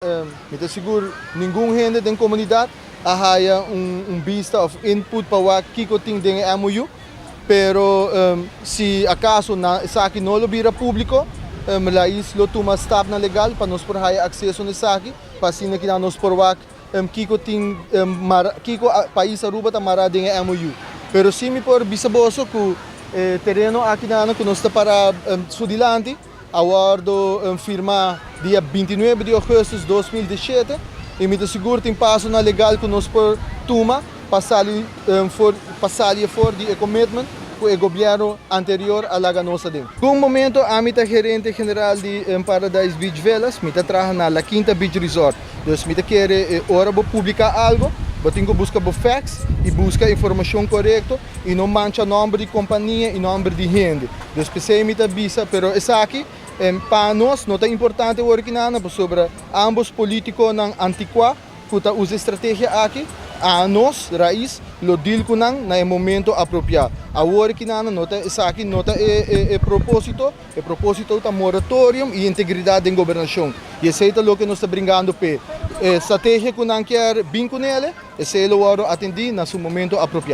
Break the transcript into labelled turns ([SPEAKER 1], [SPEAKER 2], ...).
[SPEAKER 1] Me te seguro, nenhum gente da comunidade há vista of input para o que tem de MOU, pero se acaso isso aqui não vira público, lá isso lo toma step na legal para nós por ter acesso nisso aqui, para assim que nós por que tem que país aruba tá marado em MOU. Pero se me por bisaboso que terreno aqui na que nós está para sudilante, aguardo firmar dia 29 de agosto de 2017 e me seguro tem passo na legal que nós por toma passar for de commitment com o governo anterior a la nossa dentro. Com o momento a mim gerente general de Paradise Beach Velas, me trabalha na La Quinta Beach Resort. Então me quer hora vou publicar algo, eu tenho que buscar facts e buscar informação correta e não mancha nome de companhia e nome de gente. Então pensei me avisa, pero essa aqui para nós não é importante o que nada sobre ambos políticos na antiqua que usa estratégia aqui a nós raiz lo deal com nang na momento apropriado. Agora que nada nota essa aqui nota é propósito da moratório e integridade em governação. E esse é o que nós está brincando pe estratégia que nang quer bem com ele, esse é o atender no seu momento apropriado.